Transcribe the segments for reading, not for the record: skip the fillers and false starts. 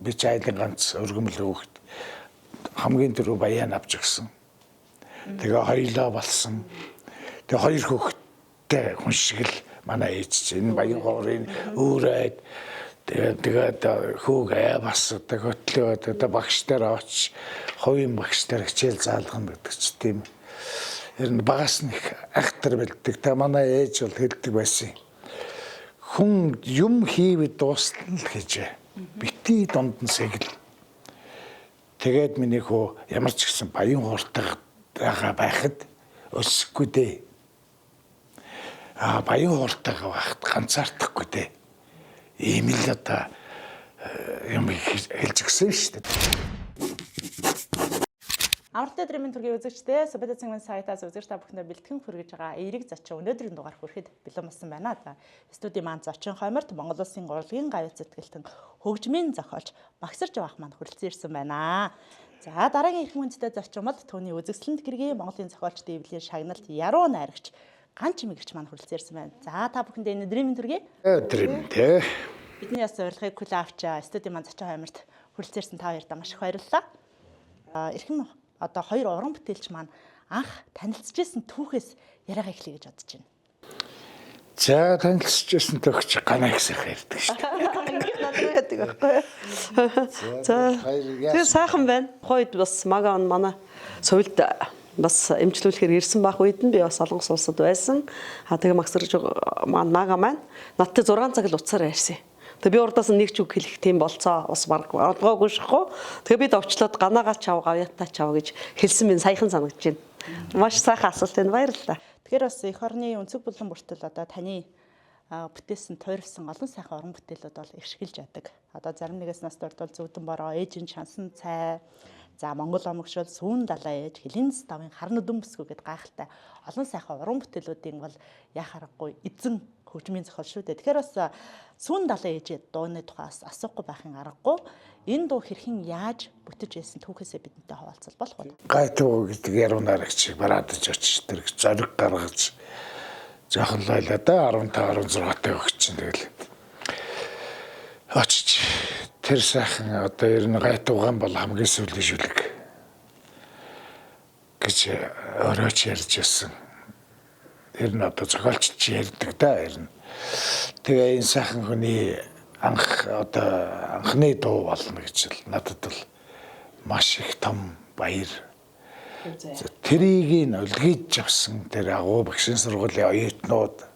би ч айлын ганц өргөмөл хүүхэд хамгийн түрүү баян авч өгсөн. Тэгээ хоёлоо болсон. Тэгээ хоёр хүүхэдтэй хүн шиг л манай ээж чинь баян хоорын өөрөөд тэгээд хүүгээ бас хөтлөөд багш дээр очиж хувийн багш дээр хичээл заалгана гэдэг ч тийм. Ер нь багаас нь их айхтар бэлддэг. Та манай ээж бол хэлдэг байсан. Хүн юм хийвэ дуустал гэж бити донд нь сэгэл. Тэгээд миний хөө ямар ч гэсэн баян хууртай байхад өсөхгүй дээ. Баян хууртайгаа байхад ганцаардахгүй дээ. Ийм л одоо юм хэлж өгсөн шүү дээ. Авралтай өдрийн төргийн үзэгчдээ Субэдэ цэнгэн сайтаас үзэгч та бүхэндээ бэлтгэн хүргэж байгаа эерэг зочин өнөөдрийн дугаар хүрэхэд бэлэн болсон байна. За студийн маань зочин Хоморт Монгол Улсын урлагийн гавь зэтгэлтэн хөгжмийн зохиолч Багсарж Баах маань хүрэлцэн ирсэн байна. За дараагийн эрхэм хүндэтэй зочин бол түүний үзэгсэлэнт гэргийн Монголын зохиолч Дэвлийн шагналт яруу найрагч Ганч Мэгэрч маань хүрэлцэн ирсэн байна. За та бүхэндээ энэ өдрийн төргийн Өдрийн бидний яс урилгыг хүлээн авч студийн маань зочин Хоморт хүрэлцэн ирсэн та хоёртаа маш их баярлалаа. Эрхэм одоо хоёр уран бүтээлч маань анх танилцчихсэн түүхээс яриагаа эхлэе гэж бодож байна. За танилцчихсэн түүх ганаа их сайхан ярьдаг шүү дээ. За тэгээ сайхан байна. Хойд бас магаан манай сувилд бас эмчлүүлэхээр ирсэн байх үед нь би бас солонгос улсад байсан. Тэгээ Багсарж маань мага маань надтай 6 цаг л уцаар ярьсан. Тэгээ би урдаас нэг ч үг хэлэх тийм болцоо бас баг олгоогүй шахгүй. Тэгээ бид овчлоод ганагаа чав гавьятаа чав гэж хэлсэн минь саяхан санагдаж байна. Маш сайхан асуулт байна. Баярлалаа. Тэгэхээр бас эх орны өнцөг булан бүртэл одоо таны бүтээсэн туйрсан олон сайхан уран бүтээлүүд бол иршгэлж яадаг. Одоо зарим нэгээс нас дурдвал Зүгдэн бороо, ээжин шансан цай, за Монгол омогшол, сүүн далай ээж, Хилэнц давын хар нүдэн бүсгүй гэд гайхалтай олон сайхан уран бүтээлүүдийн бол яах аргагүй эзэн хөгжмийн зохиол шүү дээ. Тэгэхээр бас сүүн далай ээжээ дууны тухаас асуухгүй байхын аргагүй. Энэ дуу хэрхэн яаж бүтэж байсан түүхээсээ бидэнтэй хаваалцал болох уу? Гайтуу гэдэг яруу найрагч бараадаж очиж тэр зориг гаргаж жоохон лайлаа да 15 16 таа өгч чинь тэгэл очиж тэр сайхан одоо ер нь гайтуугаан бол хамгийн сүүлийн шүлэг гэж өрөөч ярьж байсан. Ер нь одоо зохиолч ярьдаг да ер нь. Тэгээ энэ сайхан хүний анхны дуу болно гэж л надад бол маш их том баяр. Тэрийг нь өлгийж авсан тэр агуу багшийн сургуулийн оюутнууд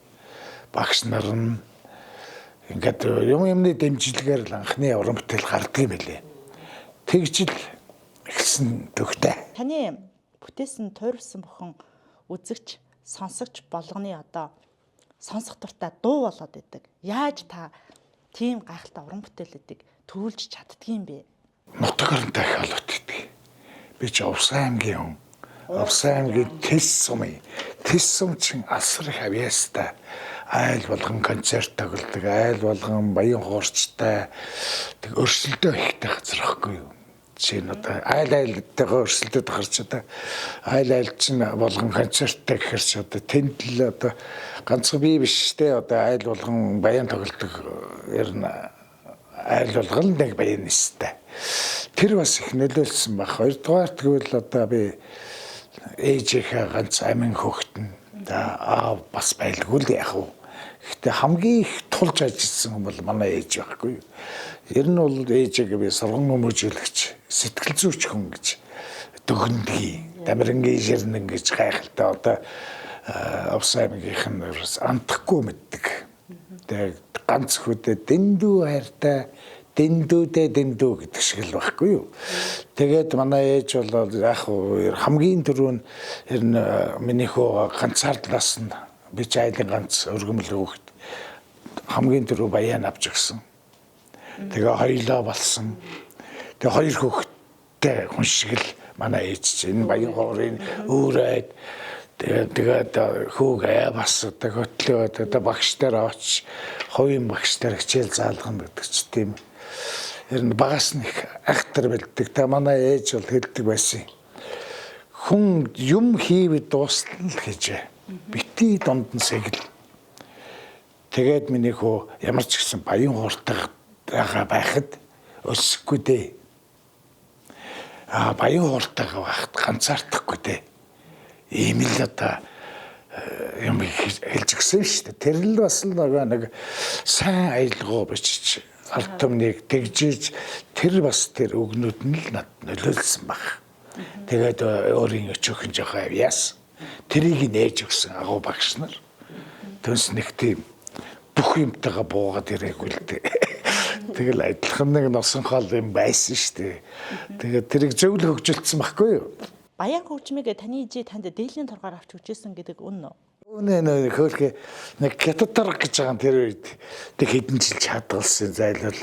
багш нар нь ингээд юмны дэмжлэгээр л анхны уран бүтээл гардаг юм билээ. Тэгж л эхэлсэн төгтэй. Таны бүтээсэн туйрсан бүхэн үзэгч сонсогч болгоны одоо сонсох дуртай дуу болоод идэг. Яаж та тийм гайхалтай уран бүтээлүүдийг төрүүлж чаддгийм бэ? Нутаг оронтой их олоод идэг. Би ч Увсан аймгийн хүн. Увсан аймгийн Тэс сум чин асар их авьяастай айл болгон концерт тоглодог, айл болгон баян хуурчтай тэг өрсөлдөө ихтэй газар байхгүй юу? Жишээ нь одоо айлтайгаа өрсөлдөд гарч одоо айл чинь болгон концерттай гэхэр ч одоо тэнд л одоо ганцхан би биш те одоо айл болгон баян тоглодог ер нь айл болгон нэг баянистай. Тэр бас их нөлөөлсөн баг. Хоёрдугаар тэгвэл одоо би ээжийнхээ ганц амин хөхтөн аав бас байлгүй л яах вэ? Гэхдээ хамгийн их тулж ажилласан хүн бол манай ээж байхгүй юу? Ер нь бол ээжийг би сурган хүмүүжүүлэгч, сэтгэл зүйч хүн гэж дөгнөдгий, дамирнгийн жирнэн гэж гайхалтай одоо Увсан аймгийнх нь антахгүй мэддэг. Тэгээ ганц хөдөө дэндүү хайртай дэндүү гэдэг шиг л байхгүй юу. Тэгээд манай ээж бол яг хамгийн түрүүн ер нь миний хөө ганцаардлаас нь би ч айлын ганц өргөмөл хүүхэд хамгийн түрүү баян авч өгсөн. Тэгээ хоёлоо болсон. Тэгээ хоёр хүүхэдтэй хүн шиг л манай ээж чинь баян хоорын өөрөөд тэгээд хүүгээ бас хөтлөөд багш дээр очиж хувийн багш дээр хичээл заалгана гэдэг ч тийм. Ер нь багаас нь их айхтар бэлддэг. Та манай ээж бол хэлдэг байсан. Хүн юм хийвэ дуустал гэж бити донд нь сэгэл. Тэгээд миний хөө ямар ч гэсэн баян хууртай байхад өсөхгүй дээ. Баян хууртайгаа багт ганцаардахгүй дээ. Ийм л одоо юм хэлж өгсөн шүү дээ. Тэр л бас нэг сайн аялгаа бичиж ард түмнийг тэгжиж тэр бас тэр өгнүүд нь л над нөлөөлсөн баг. Тэгээд өөрийн өчөөхөн жоохон авьяас тэрийг нээж өгсөн агуу багш нар. Төнс нэг тийм бүх юмтайгаа буугаад ирээгүй л дээ. Тэгэл адилхан нэг носон хол юм байсан шүү дээ. Тэгээд тэрийг зөвлө хөгжүүлсэн байхгүй юу? Баян хөгжмийг таны ижи танд дээлийн торгоор авч үжсэн гэдэг үнэн үү? Үнэ хөөхе нэг кататар гэж байгаа тэр үед тэг хэдэн жил чадгалсан зайлвал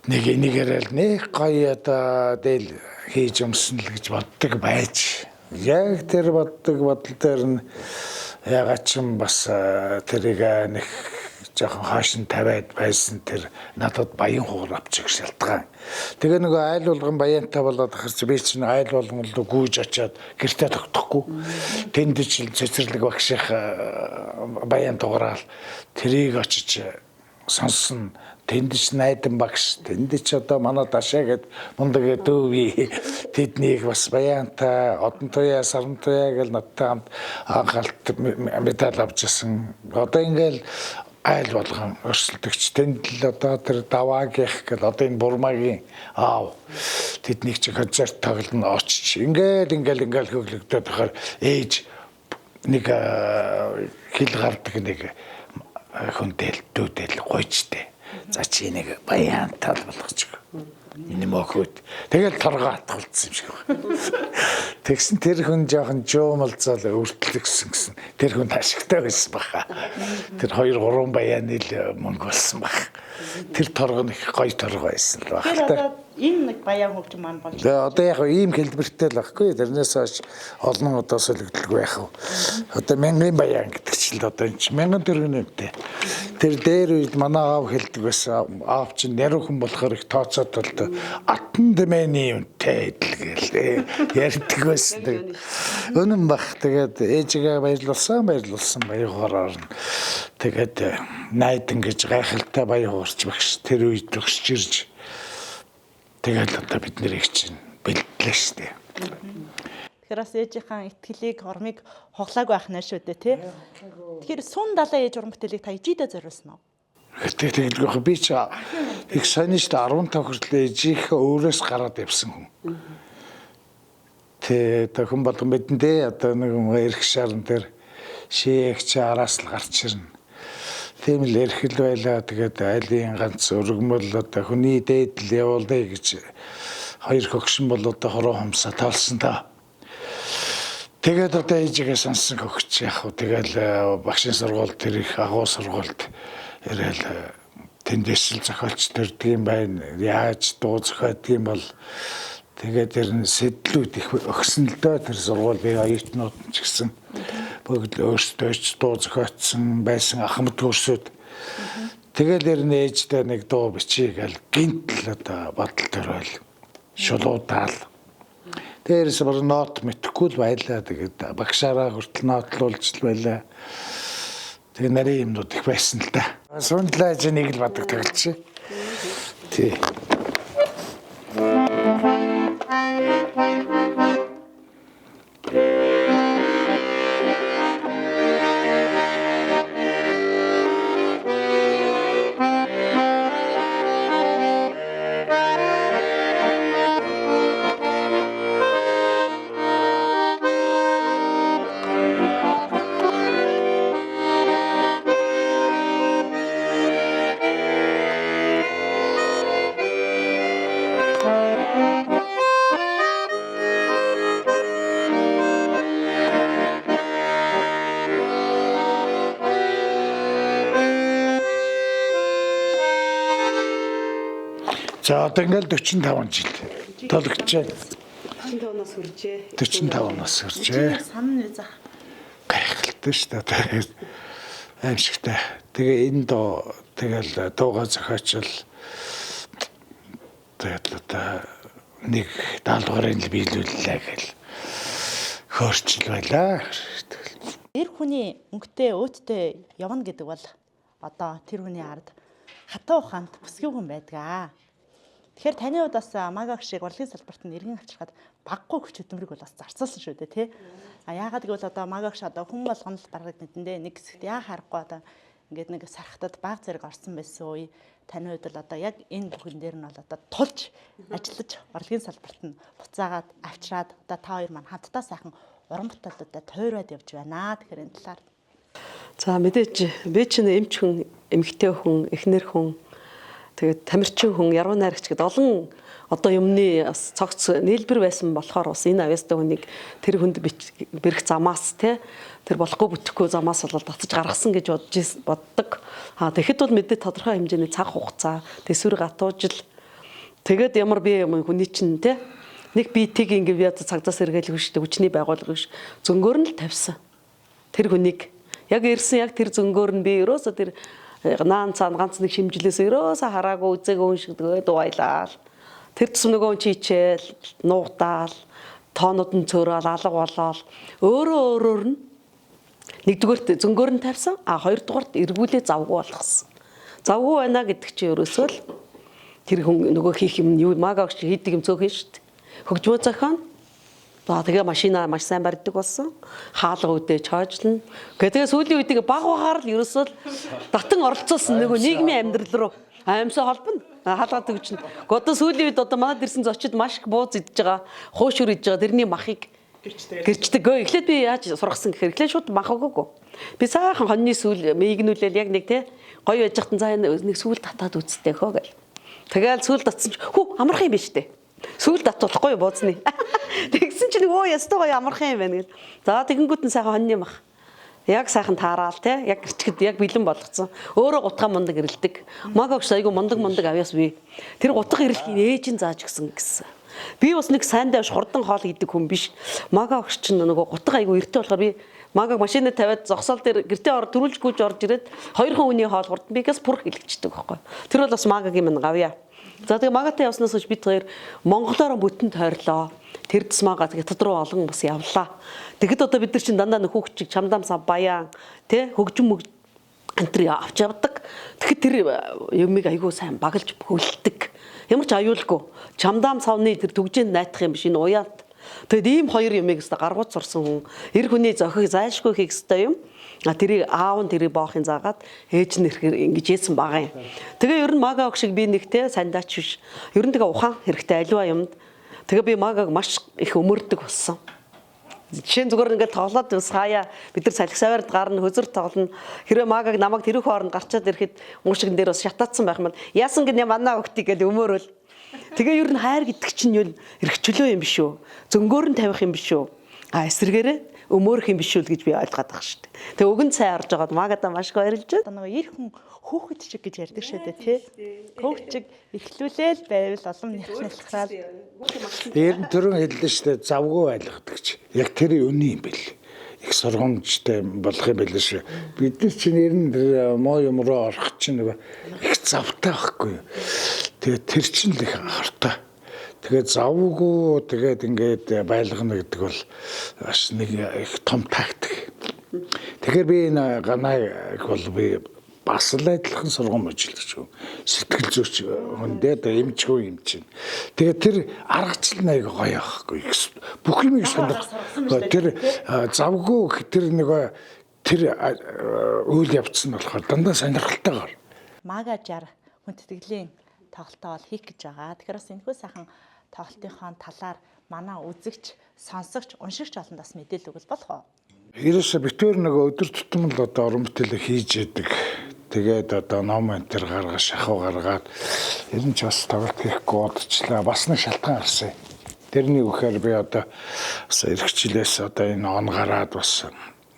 нэг энийг яриад нэг гоё одоо дээл хийж өмсөн л гэж боддог байж. Яг тэр боддог бодол дээр нь ягаад ч юм бас тэрийг нэг жоохон хаашин тавиад байсан тэр надад баян хуур авчих шалтгаан. Тэгээ нөгөө айл болгон баянтай болоод ахарч би чинь айл болгон л гүйж очиод гэртээ тогтохгүй. Тэнд ч цэцэрлэг багших баян тугараал тэрийг очиж сонсон. Тэнд ч найдан багш, тэнд ч одоо манай дашаа гэд мундаг дөөви тэднийг бас баянтай, одон туяа, саран туяа гэл надтай хамт анхаалт медаль авчихсан. Одоо ингээл айл болгон өрсөлдөгч тэнд л одоо тэр даваагийнх гэл одоо энэ Бурмагийн аав тэднийг чи концерт тоглоно очиж ингээл хөглөгдөд байхаар ээж нэг хил гардаг нэг хүндэл дүүдэл гойчтэй. За чи нэг баян тал болгоч. Энэ мөхөд. Тэгэл торгоо атгалцсан юм шиг байна. Тэгсэн тэр хүн жоохон жуумалцал өөртлөгсөн гэсэн. Тэр хүн ашигтай байсан баха. Тэр 2-3 баян ил мөнгө болсон бах. Тэр торгоо их гоё торгоо байсан л бах. Тэгэхээр энэ нэг баян хөгжим маань болж. Одоо яг ийм хэлбэртэй л байхгүй. Тэрнээс хойш олон одоо солигдлог байх. Одоо 1000 баян гэдэг чинь одоо энэ 1000 төгрөгнөдтэй. Тэр дээр үед манай аав хэлдэг байсан. Аав чинь нэрүү хүн болохоор их тооцоод бол атан дэмэний үнтэй гэлээ ярьдаг байсан. Үнэн бах. Тэгээд ээжигээ баярлуулсан баян хуураар. Тэгээд найдан гэж гайхалтай баян хуурч багш тэр үед өгсөж ирж. Тэгээд одоо бид нэрийг чинь бэлтлээ штэ. Тэгэхээр бас ээжийнхаа итгэлийг ормыг хоглаагүй байх нь шүү дээ тий. Тэгэхээр сун далайн ээж уран бүтээлийг та ижидээ зориулсан уу? Тэгээд би ч их сайн шүү дээ 15 хүртэл ээжийнхээ өөрөөс гараад явсан хүн. Тэ хүн болгон бидэндээ одоо нэг эрх шарн дээр шээгч араас л гарч ирнэ. Тийм л эрхэл байлаа тэгээд айлын ганц өргөмөл одоо хүний дээдл явуулъя гэж хоёр хөгшин бол одоо хороо хумсаа тоолсон та. Тэгээд одоо ээжигээ сонсон хөгч яг хөө тэгэл багшийн сургууль тэр их агуу сургуульд ирээл тэндээс л зохиолч төрдөг юм байна. Яаж дуу зохиодог юм бол тэгээд тэр сэтлүүд их өгсөн л доо тэр сургууль би оюутнууд ч гэсэн бүгд өөрсдөө ч дуу зохиотсон байсан ахмад хөрсөд. Тэгэл эрнэ ээжтэй нэг дуу бичиж гал гинт л одоо бодол төрөл шулуудаал. Тэрээс бүр нот мэтгэхгүй л байлаа. Тэгээд багшаараа хүртэл нотлуулж л байлаа. Тэгээ нарийн юмнууд их байсан л да. Сундлааж нэг л бадаг тоглож. Тий. За одоо ингээл 45 жил толгочээ. 45 нас хүрчээ. 45 нас хүрчээ. Санаа зах. Гайхалтай шүү дээ. Аимшигтай. Тэгээ энэ доо тэгэл дуугаа зохиочвол тэгэл одоо нэг даалгаврын л биелүүллээ гэл хөөрчл байлаа. Эр хүний өнгөтэй өөдтэй явна гэдэг бол одоо тэр хүний ард хатуу ухаанд бүсгүй хүн байдаг аа. Тэгэхээр таны хувьд бас Мага шиг урлагийн салбарт нь иргэн авчирхад баггүй хүч хөдөлмөрийг бол бас зарцуулсан шүү дээ тий. Яагаад гэвэл одоо Мага шиг одоо хүн болгоно л бараг нэтэндээ нэг хэсэгт яа харахгүй одоо ингээд нэг сархтад баг зэрэг орсон байсан үе таны хувьд л одоо яг энэ бүхэн дээр нь бол одоо тулж ажиллаж урлагийн салбарт нь буцаагаад авчираад одоо та хоёр маань хамтдаа сайхан уран бүтээлүүдэд тойроод явж байна. Тэгэхээр энэ талаар За мэдээж би чинь эмч хүн, эмэгтэй хүн, эхнэр хүн, тэгээд тамирчин хүн, яруу найрагч гэдэг олон одоо юмны бас цогц нийлбэр байсан болохоор бас энэ авьяастай хүнийг тэр хүнд бэрх замаас тэр болохгүй бүтэхгүй замаас бол татаж гаргасан гэж боддог. Тэгэхэд бол мэдээ тодорхой хэмжээний цаг хугацаа, төсвөр гатуужил тэгээд ямар би хүний чинь нэг биетийг ингээд цагдаас эргэлгүй шүү дээ, хүчний байгууллага ш. Зөнгөөр нь л тавьсан. Тэр хүнийг яг ирсэн яг тэр зөнгөөр нь би ерөөсө тэр наан цаана ганц нэг шимжлээс ерөөсө хараагүй үзээгүй хүн шиг дуайлал. Тэр тус нөгөө чичээл, нуугдаал, тоонууд нь цөөрөөл, алга болоод өөрөөр нь нэгдүгээрт зөнгөөр нь тавьсан, хоёрдугаарт эргүүлээ завгүй болгосон. Завгүй байна гэдэг чинь ерөөсөө л тэр хүн нөгөө хийх юм юу Мага гэж хийдэг юм цөөхөн шүү дээ. Хөгжмөө зохион тэгээ машина маш сайн барьдаг болсон. Хаалга үдээ чойжлно. Тэгээ сүүлийн үед баг багаар л ерөөсөө татан оролцуулсан нөгөө нийгмийн амьдрал руу аимсаа холбоно. Хаалгаад өгч нь. Одоо сүүлийн үед одоо манад ирсэн зочид маш их бууз идж байгаа, хуушур идж байгаа. Тэрний махыг гэрчдэг. Эхлээд би яаж сургасан гэхээр эхлээд шууд мах өгөөгүй. Би сайхан хоньны сүүл мэгнүүлэл яг нэг гоё яж хатан цаа нэг сүүл татаад үзтээ хөө гэл. Тэгээл сүүл татсан чи хүү амарх юм биш үү? Сүүл татуулахгүй буузны. Тэгсэн чинь өө ястаа гоё амархан юм байна гэл. За тэгэнгүүт нь сайхан хоньны мах. Яг сайхан таараал яг гэрчгэд яг бэлэн болгоцсон. Өөрөө гутгаа мундаг ирэлдэг. Магагш айгу мундаг авьяас би. Тэр гутга ирэлтийн ээж нь зааж гисэн. Би бас нэг сайндаа хурдан хоол идэг хүн биш. Магагш чинь нөгөө гутга айгу эртээ болохоор би Магаг машинаа тавиад зогсоол дээр гэртээ төрүүлж гүйж орж ирээд хоёр хүний хоол хурдан би гэс бүр хэлэгчдэг байхгүй. Тэр бол бас Магагийн минь гавья. За тэгээ Магатай явснаас хойш бид хоёр монголоор бүтэн тойрлоо. Тэр дэс Мага хятад руу олон бас явлаа. Тэгэхэд одоо бид нар чинь дандаа нөхөгчиг чамдам сав баян хөгжим антри авч явдаг. Тэгэхэд тэр юмыг айгүй сайн багалж хөлдөг. Ямар ч аюулгүй. Чамдам савны тэр төгжээнд найтах юм биш энэ уяад. Тэгэд ийм хоёр юмыг өстө гаргууц сурсан хүн. Эр хүний зохиг зайлшгүй хийх ёстой юм. Тэрийг аав нь тэрийг боохын заагаад ээж нь ирэхээр ингэж ийсэн байгаа юм. Тэгээ ер нь Магаг шиг би нэгтэй сандаач биш. Ер нь тэгээ ухаан хэрэгтэй аливаа юмд. Тэгээ би Магаг маш их өмөрдөг болсон. Жишээ нь зүгээр ингээд тоглоод ус хаяа бид нар салхисавард гарна хөзөр тоглоно. Хэрвээ Магаг намайг тэрүүх хооронд гарчаад ирэхэд муушигн дээр бас шатаацсан байх юм бол яасан гинэ манаа өгтий гэж өмөөрөл. Тэгээ ер нь хайр гэдэг чинь юу эрхчлөө юм биш үү? Зөнгөөр нь тавих юм биш үү? Эсрэгээрээ өмөөрөх юм биш үү гэж би ойлгоод байгаа шүү дээ. Тэгээ өгөн цай орж байгаад Магадаа маш их баярлж байна. Нөгөө ир хүн хөөхөд чиг гэж ярьдаг шүү дээ тий. Хөөх чиг ихлүүлээл байвал олон нэлхрал. Ер нь түрүүн хэллээ шүү дээ завгүй байлгадаг чи. Яг тэр үний юм бэл. Их сургамжтай болох юм байлээ шүү. Бид нар чинь ер нь муу юм руу орох чинь нөгөө их завтай байхгүй юу? Тэгээ тэр чинь л их хартай. Тэгээд завгүй тэгээд ингээд байлгана гэдэг бол бас нэг их том тактик. Тэгэхээр би энэ ганайг бол би бас л адилхан сургам ажиллаж шүү. Сэтгэл зүйч хүндээ одоо эмчгүй юм чинь. Тэгээд тэр аргачлал нэг гоё байхгүй. Бүх юм сонирх. Тэр завгүй тэр нөгөө тэр үйл явц нь болохоор дандаа сонирхолтойгоор. Мага 60 хүндэтгэлийн тоглолтоо хийх гэж байгаа. Тэгэхээр бас энэхүү сайхан тоглолтынхаа талаар манай үзэгч, сонсогч, уншигч олондоос мэдээлэл өгвөл болох уу? Ерөөсө битүүр нөгөө өдөр тутам л одоо уран бүтээлээ хийж яадаг. Тэгээд одоо ном энтер гаргаж шахуу гаргаад ер нь ч бас тоглолт хийхгүй удаачлаа. Бас нэг шалтгаан гарсан. Тэрний үхээр би одоо бас эрхчлээс одоо энэ он гараад бас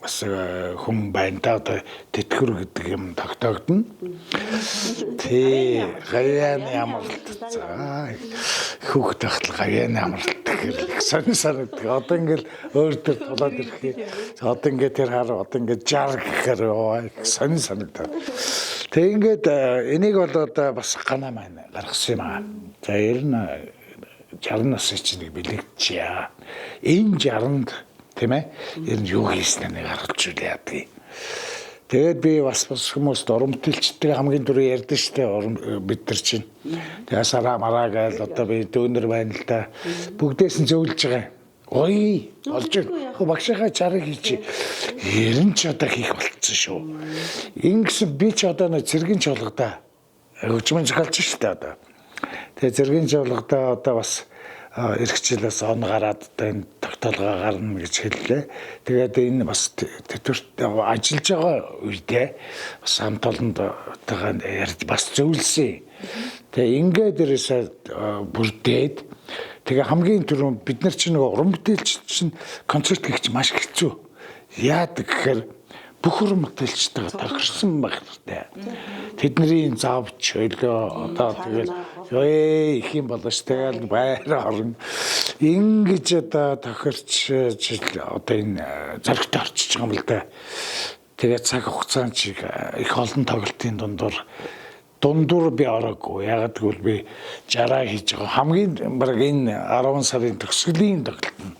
хүн байна да одоо тэтгэр гэдэг юм тогтоогдно. Тий, гаяаны амралт. За хүүхд тахтал гаяаны амралт гэхэр санагддаг. Одоо ингээл өөр төр тулаад ирэхээ. Одоо ингээд тэр хар одоо ингээд 60 гэхээр санагдаад. Тэг ингээд энийг бол одоо бас ганаа маань гаргасан юм аа. За ер нь 60 насны чинь нэг бэлэгчээ. Энэ 60-нд тийм ээ. Ер нь юу хийснэ нэг харгалж үл яадаг. Тэгээд би бас хүмүүст уран бүтээлчтэй хамгийн түрүү ярьдэн штэ бид нар чинь. Тэгээд сараа мараа гээл одоо би дүүнэр байна л да. Бүгдээс нь зөвлөж байгаа. Ой, олж байна. Багшийнхаа чарыг хийж 90 ч одоо хийх болцсон шүү. Ингэсэн би ч одоо нэг зэргийн чуулгадаа хөгжмөн зохиолч штэ одоо. Тэгээд зэргийн чуулгадаа одоо бас эх жилээс он гараад одоо энэ тогтоолгоо гарна гэж хэллээ. Тэгээд энэ бас тэтгэврт ажиллаж байгаа үедээ бас хамт олондтойгоо ярьж бас зөвлөсөн. Тэгээ ингээд дээрээсээ бүрдээд тэгээ хамгийн түрүүнд бид нар чинь нөгөө уран бүтээлч чинь концерт хийх чинь маш хэцүү. Яадаг гэхээр бүх уран бүтээлчтэйгээ тохирсон байх хэрэгтэй. Тэдний завч өглөө одоо тэгэл их юм болно ш. Тэгэл байр орно. Ингэж одоо тохирч одоо энэ зоригтой орчиж байгаа юм л да. Тэгээ цаг хугацаанд чиг их олон тоглолтын дундуур би ороогүй. Ягаад гэвэл би 60 хийж байгаа. Хамгийн баг энэ 10 сарын төгсгөлийн тоглолт нь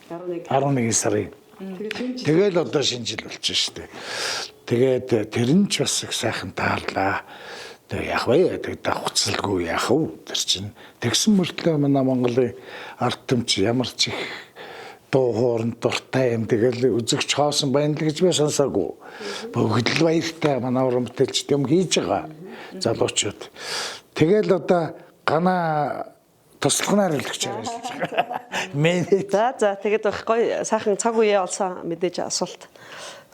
11 сарын. Тэгэл одоо шинэ жил болчихно шүү дээ. Тэгээд тэр нь ч бас их сайхан таарлаа. Тэгээ яах вэ? Тэгээд давхцалгүй яах вэ? Тэр чинь тэгсэн мөртлөө манай Монголын ард түмч ямар ч их дуу хоорон дуртай юм. Тэгэл үзэгч хоосон байна л гэж би сонсоогүй. Бүгд л баяртай манай уран бүтээлч юм хийж байгаа. Залуучууд. Тэгэл одоо гана туслахнаар хэлж байгаа. Мэнэ. За тэгээд гоё сайхан цаг үе олсон мэдээж асуулт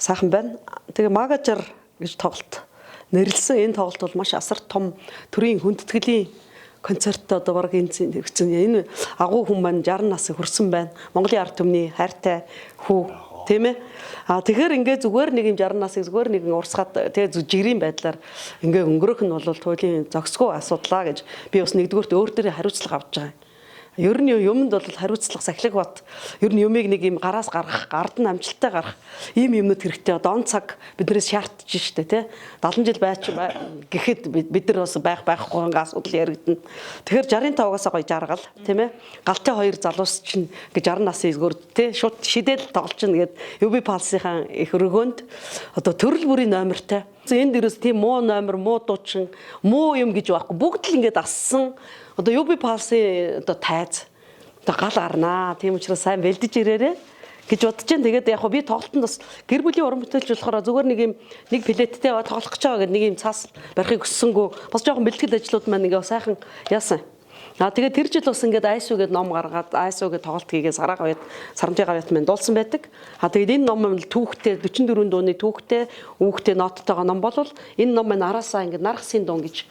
сайхан байна. Тэгээ магажар гэж тоглолт нэрлсэн энэ тоглолт бол маш асар том төрийн хүндэтгэлийн концерт одоо баг энэ агуу хүн маань 60 нас хүрсэн байна. Монголын ард түмний хайртай хүү тийм ээ. Тэгэхээр ингээ зүгээр нэг юм 60 насыг зүгээр нэгэн урсгаад тэгээ жирийн байдлаар ингээ өнгөрөх нь бол туйлын зөксгөө асуудлаа гэж би бас нэгдүгürt өөр дээрээ хариуцлага авч байгаа юм. Ер нь юмд бол хариуцлага сахилаг бат. Ер нь юмыг нэг юм гараас гаргах, ард нь амжилттай гарах ийм юмнууд хэрэгтэй. Одоо он цаг биднээс шаардж штэ тий. 70 жил байч гэхэд бид нар бас байхгүй ингээ асуудал яригдана. Тэгэхээр 65-аас гоё жаргал тийм ээ. Галтын хоёр залуус чинь ингээ 60 насын эсгөр тий шууд шидэл тоглолчихно гэд UB Pulse-ийн их өргөөнд одоо төрөл бүрийн номертай. Энд дээрээс тийм муу номер, муу дуучин, муу юм гэж байхгүй. Бүгд л ингээ ассан. Одоо UB Pulse-ийн одоо тайз одоо гал гарнаа. Тийм учраас сайн бэлдэж ирээрээ гэж бодож जैन. Тэгээд яг би тоглолтод бас гэр бүлийн уран бүтээлч болохоор зүгээр нэг плеттэй тоглох гэж байгаа гэдэг нэг юм цаас барихыг өссөнгөө бас жоохон бэлтгэл ажлууд маань ингээ сайхан яасан. Тэгээд тэр жил бас ингээд ISU гэдэг ном гаргаад ISU гэдэг тоглолт хийгээ Сарамжай гавьят маань дуулсан байдаг. Тэгээд энэ ном нь түүхтэй 44 дууны түүхтэй үүхтэй ноттойгоо ном болвол энэ ном маань араасаа ингээд наргасын дуун гэж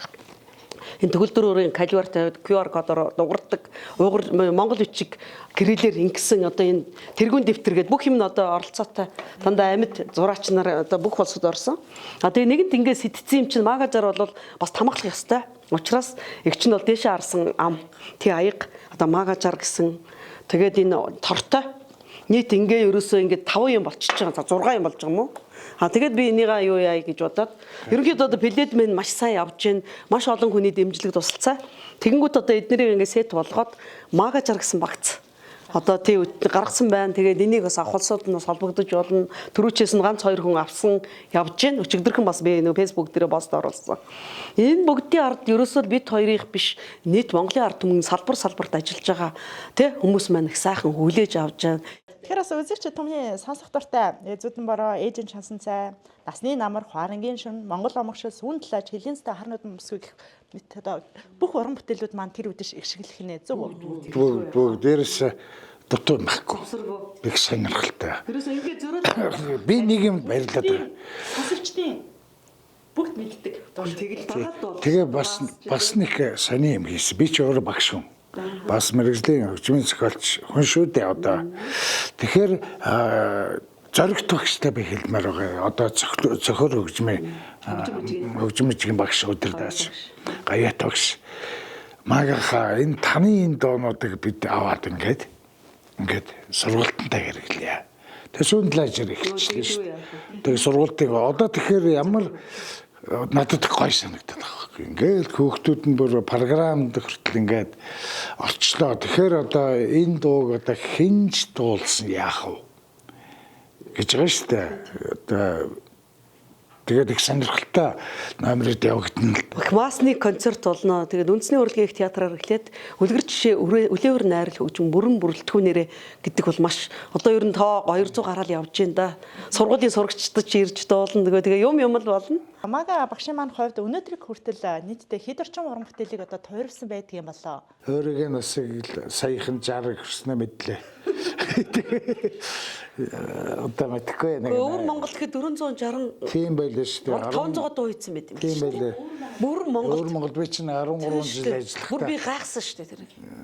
энэ төгөлдрөөрийн калвар тавиад QR кодоор дуурдаг Монгол бичиг гэрэлээр ингэсэн одоо энэ тэргүүн дэвтэр гэдэг бүх юм нь одоо оролцоотой дандаа амьд зураач нар одоо бүх улсад орсон. Тэгээ нэгэнт ингээд сэтгцэн юм чинь магажаар бол бас тамгалах ёстой. Учираас эгч нь бол дээшээ харсан ам тий аяг одоо магажаар гэсэн тэгээд энэ тортой нийт ингээ ерөөсөө ингээ 5 юм болчихж байгаа. 6 юм болж байгаа юм уу? Тэгээд би энийгээ юу яа гэж бодоод ерөнхийдөө одоо плед мэн маш сайн явж гин маш олон хүний дэмжлэг тусалцаа. Тэгэнгүүт одоо эднэрийг ингээ сет болгоод магажар гэсэн багц. Одоо тий гаргасан байна. Тэгээд энийг бас авахлсууд нь бас холбогдож болно. Төрүүчээс нь ганц 2 хүн авсан явж гин. Өчигдөрхөн бас би нөө фэйсбુક дээр пост оруулсан. Энэ бүгдийн ард ерөөсөө бид хоёрыг биш нийт Монголын ард түмэн салбарт ажиллаж байгаа тий хүмүүс маань их сайхан хүлээж авч байгаа. Тэгэхээр бас үзэгч түмний сонсох дуртай Зүдэн бороо, ээжийн чансан цай, насны намар, хуарангийн шүн, Монгол омогшил, сүүн талаач, хилэнстэй харнууд мөсгөө гэх мэт одоо бүх уран бүтээлүүд маань тэр үдэш иршгэлэх нэ зөв үү? Бүгд дээрээс дутуу байхгүй. Их сонирхолтой. Тэрээс ингээ зөрөө би нэг юм баярлаад байна. Тасвчдын бүгд мэддэг. Тэгэл дагаад бол Тэгээ бас нэг сони юм хийсэн. Би ч өөрөө багш хүн. Бас мэрэгжлийн хөгжмийн зохиолч хүн шүү дээ одоо. Тэгэхээр зоригт багштай би хэлмээр байгаа. Одоо зохиол хөгжмийн багш өдөрдөөс гаяат багш. Магаха энэ таны энэ доонуудыг бид аваад ингээд сургалтантай хэрэглэе. Тэгээ сүүн талаас эхэлчихлээ шүү дээ. Тэгээ сургалтыг одоо тэгэхээр ямар надад гоё санагдаад байгаа. Ингээл хүүхдүүд нь бүр програмд хүртэл ингээд орчлоо. Тэгэхээр одоо энэ дууг одоо хинж дуулсан яах вэ гэж байгаа шүү дээ. Одоо Тэгээд их сонирхолтой номерыг явагдана л. Масны концерт болно. Тэгээд үндэсний урлагийн их театраар эхлээд үлгэр жишээ үлээвэр найрал хөгжим бүрэн бүрэлдэхүүнээрээ гэдэг бол маш одоо ер нь тоо 200 гараал явж байна да. Сургуулийн сурагчдад ч ирж дуулна. Тэгээ юм л болно. Мага багшийн маань хувьд өнөөдрийг хүртэл нийтдээ хэд орчим уран бүтээлийг одоо тойрвсан байдаг юм болоо. Өөрийн насыг саяхан 60 хүрснэ мэдлээ. Одоо мэдхгүй нэг. Өвөр Монгол гэхэд 460 тийм байлаа шүү дээ. 500 дуу хийсэн байт юм. Тийм байлаа. Бүр Монгол би чинь 13 жил ажиллахдаа. Бүр би гайхсан шүү дээ тэр.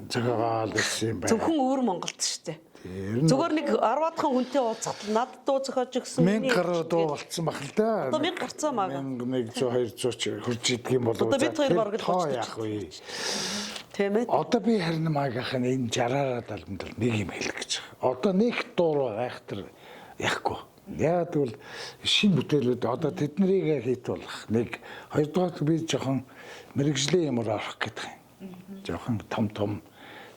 Зөгаал гэсэн юм байна. Зөвхөн өвөр Монголд шүү дээ. Зүгээр нэг 10-аад хүнтэй уулзахад надад дуу зохиож өгсөн. 1000 гаруй дуу болцсон баг л да. Одоо 1000 гарцсан мага. 1100 200 ч хурж идэг юм болов уу? Одоо бид хоёр бараг л яах вэ? Тийм ээ. Одоо би харин магийнхан энэ 60-аад альбомд нэг юм хэлэх гэж байгаа. Одоо нэг дуу гайхтар яахгүй. Яа тэгвэл шин бүтээлүүд одоо тэднийг хийт болох нэг хоёрдугаар би жоохон мэрэгжлийн юмар орох гэдэг юм. Жоохон том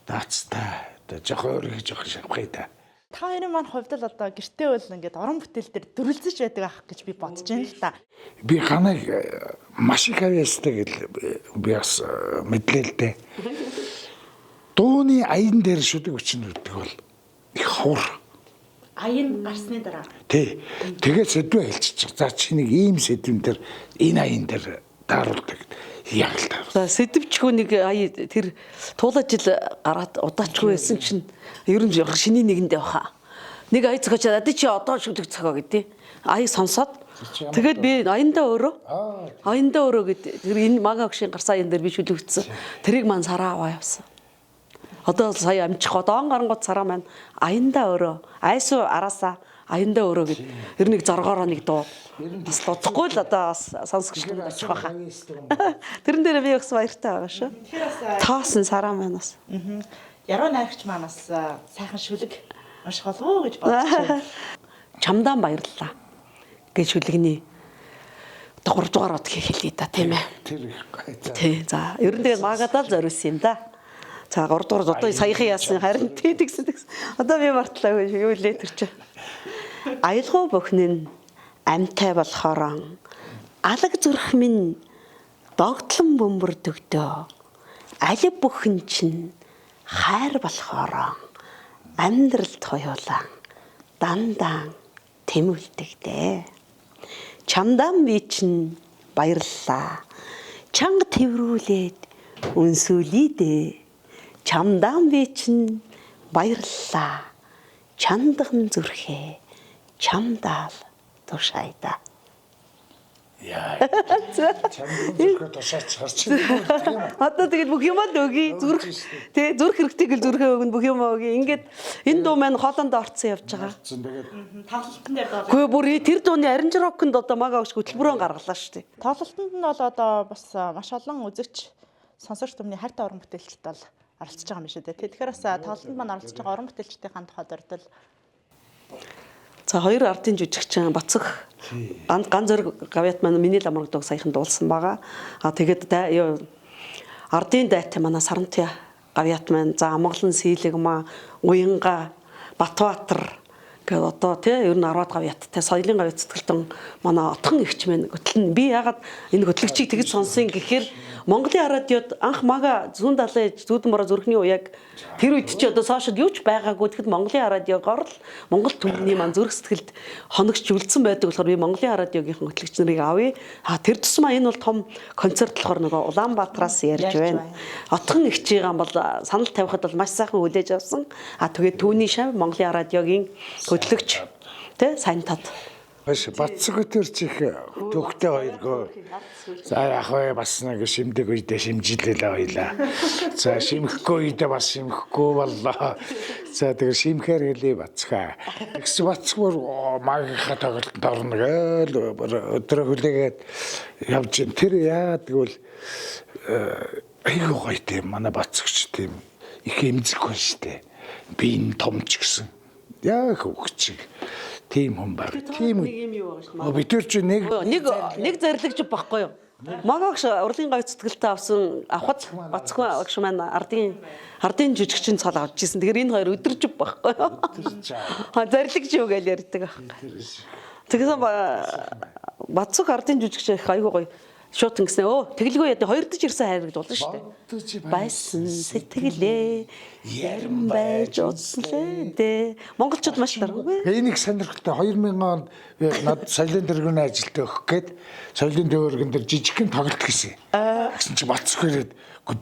даацтай одоо жоохон өөр гэж жоохон шавхий та. Та хоёрын маань хувьд л одоо гэртээ бол ингээд орон бүтээл дээр дөрвөлзэж байдаг ах гэж би бодож байна л да. Би ханаг маш их авьяастай гэл би бас мэдлэлтэй. Дууны аян дээр шүдэг өчнө гэдэг бол их ховор. Аян гарсны дараа. Тий. Тэгээд сэдвээ хэлчих. За чи нэг ийм сэдвэн дээр энэ аян дээр дааруулдаг. Яг л таа. За сэдвчгүй нэг ая тэр туулаа жил гараад удаачгүй байсан чинь ер нь шиний нэгэндээ баха. Нэг ая зохиочаад ади чи одоо шүлэг зохио гэдэг. Ая сонсоод тэгээд би аяндаа өөрөө гэдэг. Тэр энэ мага гшийн гарсан аян дээр би шүлэгдсэн. Тэрийг маань сараа аваа явсан. Одоо сая амжих одоон гарангууд сараа маань аяндаа өөрөө айсуу араасаа аяндаа өөрөө гэд ер нь нэг зоргоороо нэг дуу бас дуцхгүй л одоо бас сонсогч нар очих байхаа. Тэрэн дээр би бас баяртай байгаа шүү. Тоосон сараа маань бас. Яруу найрагч маань бас сайхан шүлэг унших болов уу гэж бодож байна. Чамдаан баярлалаа гэж шүлэгний одоо 3 дугаар удаа хэлье да тийм ээ. Тэр их гай. Тий. За ер нь тэгээд магадаа зориулсан юм да. За 3 дугаар одоо саяхан яасан харин тэгсэн. Одоо би мартлаагүй юу лээ тэр чинь. Аялгау бүхнэн амьтай болохоор алаг зүрх минь догтлон бөмбөрдөгдөө. Алив бүхэн чинь хайр болохоор амьдралд хоёулаа дандаа тэмүүлдэг дээ. Чамдан би чинь баярлалаа. Чанга тэврүүлээд үнсүүлээ дээ. Чамдан би чинь баярлалаа. Чандган зүрхээ чамдаал тушайда. Яа. Чамдан зүрхээ тушаач гарч ирсэн. Одоо тэгээд бүх юмаа л өгье. Зүрх тий зүрх хэрэгтэй гэл зүрхээ өгнө бүх юмаа өгье. Ингээд энэ дуу маань хоолонд орцсон явж байгаа. Тоглолтын дээр доо. Гэхдээ бүр тэр дууны Аринж рокнд одоо мага өгч хөтөлбөрөөр гаргалаа шүү дээ. Тоглолтод нь бол одоо бас маш олон үзэгч сонсогч түмний хайртай уран бүтээлчд бол оролцож байгаа юм шүү дээ. Тэгэхээр бас тоглолтод маань оролцож байгаа уран бүтээлчдийн тухайд ордол. За хоёр ардын жүжигчин Бацэг ган зөрг гавьят маань миний ламрагдаг саяхан дуулсан байгаа. Тэгээд ардын дайтай манай Сарантай гавьят маань за Амгалан Сийлэгма Уянга Батбаатар гэдэг одоо тий ер нь 10-аад гавьяттай соёлын гавьяат сэтгэлтэн манай отхон ихч мэн готлон би ягаад энэ готлогчийг тэгж сонсон гэхээр Монголын радиод анх мага зүүн далайн зүүдэн бороо зүрхний уяг тэр үед чи одоо сошиал юу ч байгаагүй тэгэхэд Монголын радиогоор л Монгол түмний маань зүрх сэтгэлд хоногч үлдсэн байдаг болохоор би Монголын радиогийнхан готлогч нарыг авъя. Тэр тусмаа энэ бол том концерт болохоор нөгөө Улаанбаатараас ярьж байна. Отхон ихчийн бол санал тавихад бол маш сайхан хүлээж авсан. Тэгээд түүний шав Монголын радиогийн хөтлөгч тэ сайн тод. Бацэг тэр чих төгтөө хоёргоо. За яг вэ бас нэг шимдэг үедээ шимжилээлээ хоёлаа. За шимхэхгүй үедээ бас шимхэхгүй боллоо. За тэгээ шимхээр хэлээ бацгаа. Тэгс бацгаар магийнхаа тоглолтод орно гээл өдрөө хүлээгээд явж ин тэр яа тэгвэл айгүй гоё тийм манай бацагч тийм их эмзэг хүн штэ. Би энэ томч гэсэн. Яг хөвгчиг. Тийм хүн баг. Тийм нэг юм юу байгаа шүү дээ. бид тэр чи нэг зарлагч байхгүй юу? Магагш урлагийн гавь цэцгэлтэй авсан авахд Бацгүй багш маань ардын жүжигчин цол авч ирсэн. Тэгэхээр энэ хоёр өдөржив байхгүй юу? Зарлагч юу гэж ярьдаг байхгүй. Тэгсэн Бацуг ардын жүжигч их айгуу гоё. Шууд ингэснэ тэглгүй яа хоёрдож ирсэн хайр гэж болно шүү дээ. Байсан сэтгэлээ ярим байж удслээ. Монголчууд маш даргагүй. Энийг сонирхолтой 2000 онд над соёлын тэргүүний ажилд өгөх гээд соёлын төвөргөн дээр жижигхэн тоглолт хийсэн. Гэсэн чи Бацуг ирээд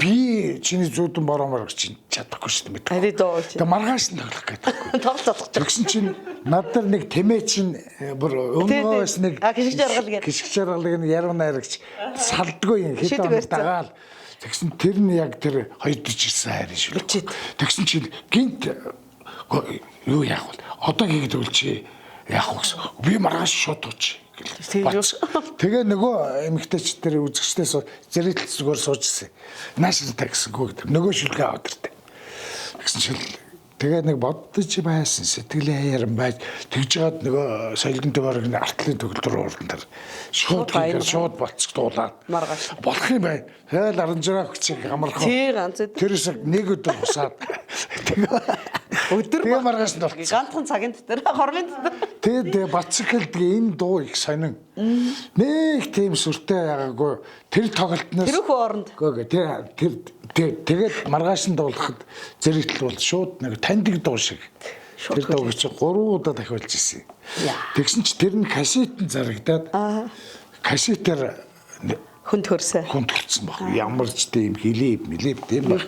би чиний зүүдэн бороомор гэж чадахгүй шүү дээ мэдээ. Тэгээ маргааш нь тоглох гэдэг. Тоглох. Тэгсэн чинь над нар нэг тэмээ чинь бүр өмнөөс нэг гიშг жаргалыг нь яруу найрагч салдгүй юм хэд он дагаал. Тэгсэн тэр нь яг тэр хоёрдож ирсэн хайр шүү. Тэгсэн чинь гинт юу яах вэ? Одоо хийгээд үлчээ. Яах вэ? Би маргааш шууд ууч. Тэгээ нөгөө эмэгтэйч тэр үзэгчдээс зэрэгтэл зүгээр суужсэн. Наашилтай гэсэнгүй нөгөө шүлгээ аваад ирдэ. Тэгсэн чинь тэгээ нэг боддож байсан сэтгэлийн яран байж тэгж жаад нөгөө соёлын төвөргөний артлын төгөлдөр уурдан дээр шууд болцогдуулаад маргааш болох юм байна. Тэгэл 16 хүчийг амархан. Тэрээс нэг өдөр хусаад тэгээ маргааш нь болчихсон. Ганцхан цагийн дотор хормын дотор. Тэгээ Бацуг хэлдэг энэ дуу их сонин. Нэг тийм сүртэй ягаагүй тэр тоглолтноос тэрхүү оронд. Тэгээд маргааш нь дуулахад зэрэгтэл бол шууд нэг таньдаг дуу шиг. Тэр дууг чи 3 удаа дахиулж ирсэн. Тэгсэн чи тэр нь кассетэн зарагдаад кассетээр хүнд хөрсөн баг. Ямар ч тийм хилэв тийм баг.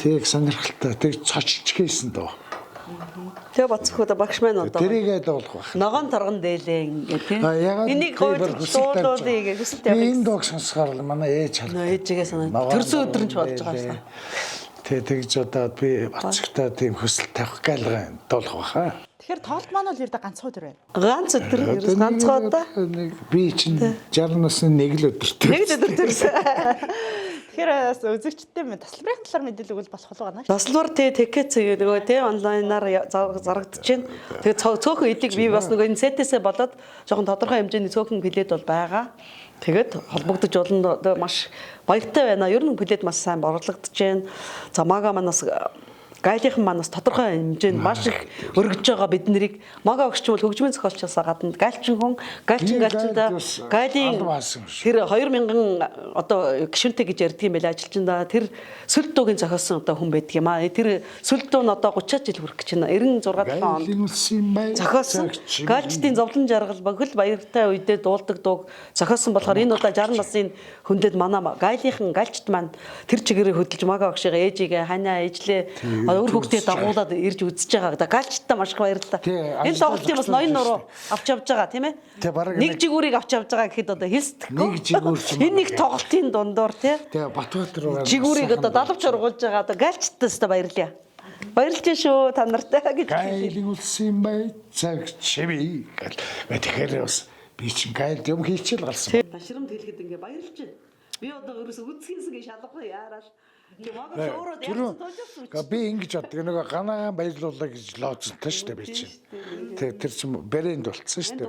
Тэг сонирхолтой. Тэг цочч хийсэн дөө. Тэгээ Бацугда багш маань одоо. Тэрийгээ дуулах байх. Ногоон торгон дээлээ ингээ тийм. Энийг гойж дуулуулъя гэж хүсэлтэй явах. Энэ дууг сонсохоор манай ээж хараа. Ээжигээ санаа. Төрсөн өдөр нь ч болж байгаа юм. Тэгж одоо би Бацугтай тийм хүсэл тавих галгаа дуулах баха. Тэгэхээр тоглолт маань бол ердөө ганцхан өдөр байна. Ганц өдөр ганцхан удаа. Би чинь 60 насны нэг л өдөртэй. Нэг л өдөр төрсөн. Тэгэхээр үзэгчдтэй тасалбарын талаар мэдээлэл өгвөл болох уу гэнэ? Тасалбар тэкэц нөгөө тэ онлайнаар зарагдаж байна. Тэгээ цөөхөн эдийг би бас нөгөө энэ сетээсээ болоод жоохон тодорхой хэмжээний цөөхөн билет бол байгаа. Тэгээд холбогдож болно маш баяртай байна. Ер нь билет маш сайн борлогдож байна. За мага манаас гайлынхан манаас тодорхой хэмжээнд маш их өргөж байгаа бид нарыг мага өгч бол хөгжмийн зохиолчоосаа гадна гайлчин хүн гайлчиндаа гайлын тэр 2000 одоо гишүүнтэй гэж ярьдаг юм байл ажилчиндаа тэр сүлд дуугийн зохиосон одоо хүн байдаг юм аа. Тэр сүлд дуу нь одоо 30 жил хүрэх гэж байна. 96 онд зохиосон гайлчдын зовлон жаргал бохол баяртай үедээ дуулдаг дууг зохиосон болохоор энэ удаа 60 насны хүндэд манай гайлынхан гайлчд маань тэр чигээрээ хөдөлж мага өгшигээ ээжигээ ханаа ээжлээ өөр хүүхдээ дагуулад ирж үзэж байгаа. Гайлчтай маш их баярлалаа. Энэ тоглолтын бас ноён нуруу авч явж байгаа тийм ээ. Нэг жигүүрийг авч явж байгаа гэхэд одоо хэлсдэхгүй. Нэг жигүүр ч энэ нэг тоглолтын дундуур тийм. Тэгээ Батбаатар руу жигүүрийг одоо далавч ургуулж байгаа. Одоо гайлчтаас та баярлалаа. Баярлж шүү та нартай гэж. Гайлын үлсэн бай цаг чиви. Тэгэхээр бас би чинь гайлд юм хийчихэл гарсан. Башрамд хэлэхэд ингээ баярлж байна. Би одоо ерөөсө үцгэнсгээ шалгах яараш. Би ингэж боддог. Нөгөө ганагаан баярлуулаа гэж лооцсон шүү дээ би чинь. Тэр чинь брэнд болцсон шүү дээ.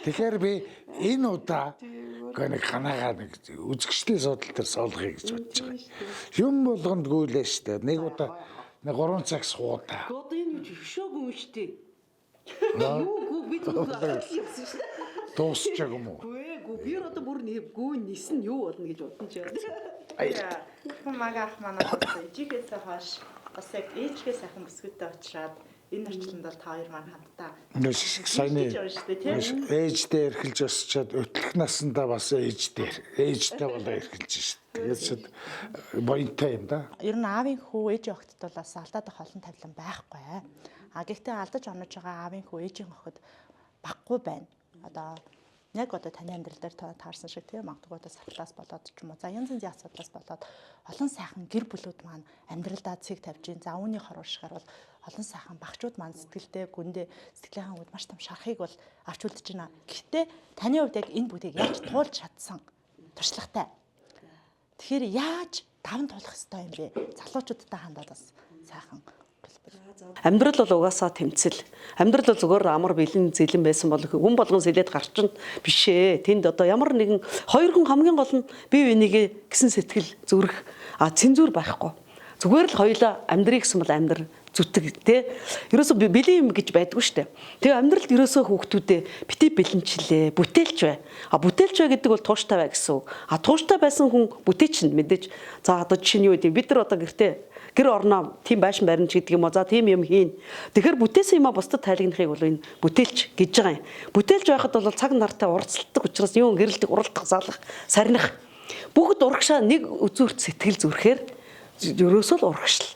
Тэгэхээр би энэ удаа нэг ганагаа нэг үзэгчдийн судал дээр суулгахыг гэж бодож байгаа. Юм болгонд гүйлээ шүү дээ. Нэг удаа 3 цаг суудаа. Одоо энэ хөшөөгүй юм шүү дээ. Юу би зүгээр хэлсэн шүү дээ. Дуусчааг юм уу? Би одоо бүр гүү нисэн юу болно гэж бодсон ч яа. Мага ах манай ээжгээсээ хойш бас яг ээжгээ сайхан бүсгүйтэй очраад энэ орчлонд бол та хоёр маань хамтдаа саяны ээждээ эрхэлж өсчөөд өтлөх насандаа бас ээждээ болоо эрхэлж шít. Тэгээд боёнтой юм да. Ер нь аавын хүү ээжийн огтд бол бас алдаад байх олон тавилан байхгүй. Гэхдээ алдаж онож байгаа аавын хүү ээжийн охид баггүй байна. Одоо яг одоо таны амьдрал дээр таарсан шиг тийм магадгүй одоо сатлаас болоод ч юм уу. За янз янзын асуудлаас болоод олон сайхан гэр бүлүүд маань амьдралдаа цэг тавьж ийн. За үүний хорвошгаар бол олон сайхан багчууд маань сэтгэлдээ гүндээ сэтгэлийн хангууд маш том шарахыг бол авч үлдэж байна. Гэхдээ таны хувьд яг энэ бүтээг яаж туулж чадсан туршлагатай. Тэгэхээр яаж даван туулах ёстой юм бэ? Залуучуудтай хандаад бас сайхан амьдрал бол угаасаа тэмцэл. Амьдрал бол зүгээр амар бэлэн зэлэн байсан бол хүн болгон сэлээд гарчин биш ээ. Тэнд одоо ямар нэгэн хоёр хүн хамгийн гол нь бие бинийгээ гисэн сэтгэл зүрх цензур байхгүй. Зүгээр л хоёулаа амьдрий гэсэн бол амьдр зүтэг те. Ерөөсө бэлэн юм гэж байдгүй штэ. Тэгээ амьдралд ерөөсө хүүхдүүдээ бити бэлэнчлээ, бүтээлч бай. Бүтээлч бай гэдэг бол тууштай бай гэсэн үг. Тууштай байсан хүн бүтээч нь мэдээж. За одоо жишээ нь юу гэдэг бид нар одоо гэр орноо тийм байшин баримж гэдэг юм уу. За тийм юм хийн. Тэгэхээр бүтээсэн юмаа бусдад тайлагнахыг бол энэ бүтээлч гэж байгаа юм. Бүтээлч байхад бол цаг нартай уралцдаг учраас юу гэрэлдэг, уралдах, залах, сарних бүгд урагшаа нэг үзүүрт сэтгэл зүрхээр ерөөсөө л урагшил.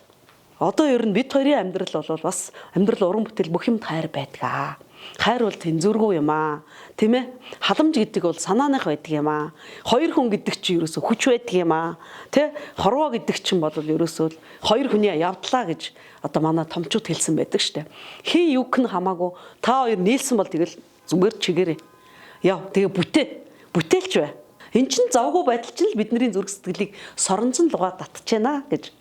Одоо ер нь бид хоёрын амьдрал бол бас амьдрал уран бүтээл бүх юмд хайр байдаг. Хайр бол тэнзүргүй юм аа. Тийм ээ? Халамж гэдэг бол санааных байдаг юм аа. Хоёр хүн гэдэг чинь ерөөсөө хүч байдаг юм аа. Тэ? Хорвоо гэдэг чинь бол ерөөсөө хоёр хүний явдлаа гэж одоо манай томчууд хэлсэн байдаг штэ. Хий юг нь хамаагүй та хоёр нийлсэн бол тэгэл зүгээр чигээрээ. Яв тэгээ бүтээлч бай. Эн чинь завгүй байдал чинь л бидний зүрх сэтгэлийг соронзон лугаа татчихна гэж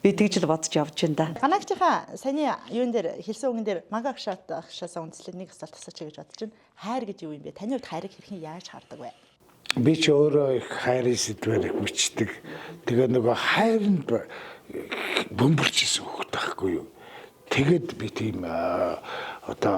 би тэгж л бодож явж байна да. Ганаагчийнхаа саяны юун дээр хэлсэн үгэн дээр магагшаасаа үндэслээд нэг асуулт асуучих гэж бодож байна. Хайр гэж юу юм бэ? Таны хувьд хайрыг хэрхэн яаж хардаг вэ? Би ч өөрөө их хайрын сэдвээр их бичдэг. Тэгээ нөгөө хайранд бөмбөрчсэн хөхт байхгүй юу? Тэгэд би тийм одоо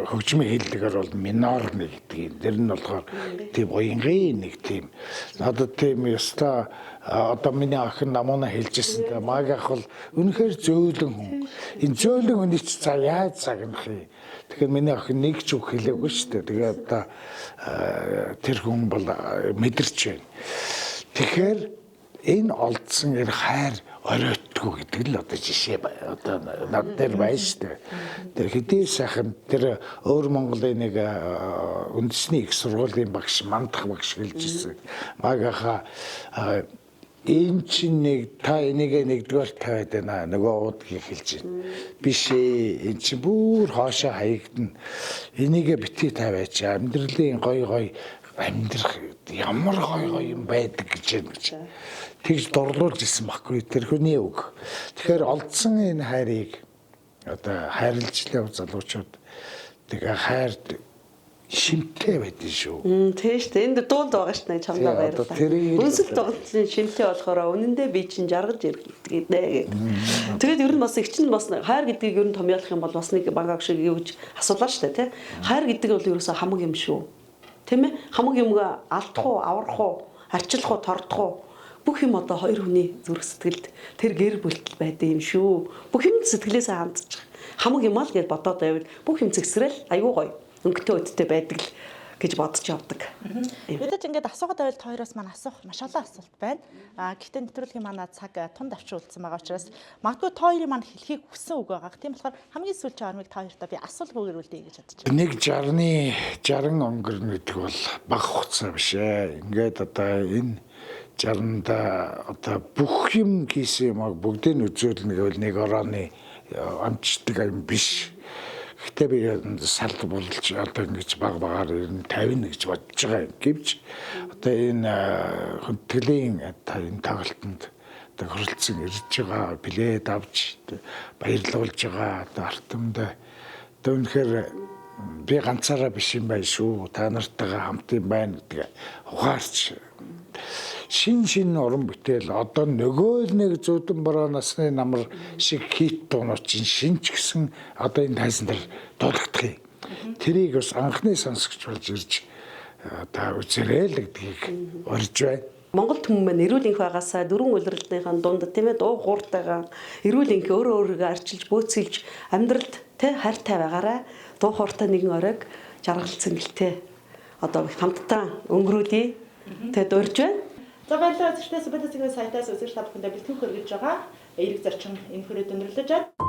хөгжмийн хэллэгээр бол минор нэг гэдэг юм. Тэр нь болохоор тийм уянгийн нэг тийм. Надад тийм ёстой одоо миний охин намуна хэлжсэн та маг ах бол үнэхээр зөөлөн хүн. Энэ зөөлөн хүний ч цаа яаж загнах юм. Тэгэхээр миний охин нэг ч үг хэлээгүй шүү дээ. Тэгээ одоо тэр хүн бол мэдэрч байна. Тэгэхээр энэ олдсон хайр оройтгүй гэдэг л одоо жишээ одоо над дээр байна шүү дээ. Тэр хэдий сайхан тэр өөр Монголын нэг үндэсний их сургуулийн багш мандах багш хэлжсэн. Магаха энэ чинь нэг та энийг нэгдүгээр тавиад байна нөгөө уудгийг хэлж байна. Биш ээ энэ чинь бүр хоошоо хаягдана. Энийг битгий тавиач амьдралын гой амьдрах ямар гой юм байдаг гэж байна. Тэгж дурлуулж исэн баггүй тэр хүний үг. Тэгэхээр олдсон энэ хайрыг одоо хайрлж лав залуучууд тэгээ хайрд шимтэй байдэн шүү. Тийм шүү дээ. Энд дуунд байгаа шүү дээ чамдаа баярлалаа. Үнсэл дуудлын шимтэй болохоор үнэндээ би чинь жаргаж ирдэг дээ. Тэгээд ер нь бас их чинь бас хайр гэдгийг ер нь томьёолох юм бол бас нэг багаг шиг юу гэж асуулаа шүү дээ тий. Хайр гэдэг бол ерөөсөө хамаг юм шүү. Тийм ээ? Хамаг юмгаа алдах уу, аврах уу, арчлах уу, тордох уу бүх юм одоо хоёр хүний зүрх сэтгэлд тэр гэр бүлтэл байдаг юм шүү. Бүх юм сэтгэлээсээ хандчих. Хамаг юм аа л гэж бодоод байвал бүх юм зэгсрэл аюу гоё. Өнгөтэй өдтэй байдаг л гэж бодож явдаг. Мэдээж ингээд асуугаад байвал хоёроос маань асуух маш олон асуулт байна. Гэхдээ нэвтрүүлгийн манай цаг тунд авчин үлдсэн байгаа учраас магадгүй та хоёрын маань хэлхийг хүссэн үг байгаа. Тийм болохоор хамгийн сүүлчийн ормыг та хоёртаа би асуулга өгөрүүлье гэж бодож байна. 60 өнгөрнө гэдэг бол бага хугацаа биш ээ. Ингээд одоо энэ 60-да одоо бүх юм хийсэн юмаг бүгдийг үзүүлнэ гэвэл нэг орооны амждаг юм биш. Гэтэ би салд болж одоо ингэж багаар ер нь 50 гэж бодож байгаа юм. Гэвч одоо энэ хүндэтгэлийн энэ тоглолтод одоо хөрөлцөн ирж байгаа билет авч баярлуулж байгаа одоо артамд одоо үнэхээр би ганцаараа биш юм байна шүү. Та нартайгаа хамт юм байна гэдэг ухаарч шин уран бүтээл одоо нөгөө нэг зүудэн бороо насны намар шиг хит дуунууд чинь шинч гэсэн одоо энэ тайзан дээр дуулагдах юм. Тэрийг бас анхны сонсогч болж ирж та үзэрэй л гэдгийг урьж байна. Монгол хүмүүс маань эрүүл энх байгаасаа дөрвөн улирлынхаа дунд тийм ээ дуу хууртайгаа эрүүл энх өөрөөрөө арчилж бөөцөлж амьдралд тий хайртай байгаарай. Дуу хууртай нэгэн оройг жаргалцсан гэлтэй. Одоо хамтдаа өнгөрүүлье. Тэгэд урьж байна. За баярлалаа. Зөвхөн Сүбэдэ цэгийн сайтаас үзэж та бүхэндээ бэлтгэн хөргөж байгаа. Эерэг зарчим энэ хүрээд өндөрлөж байна.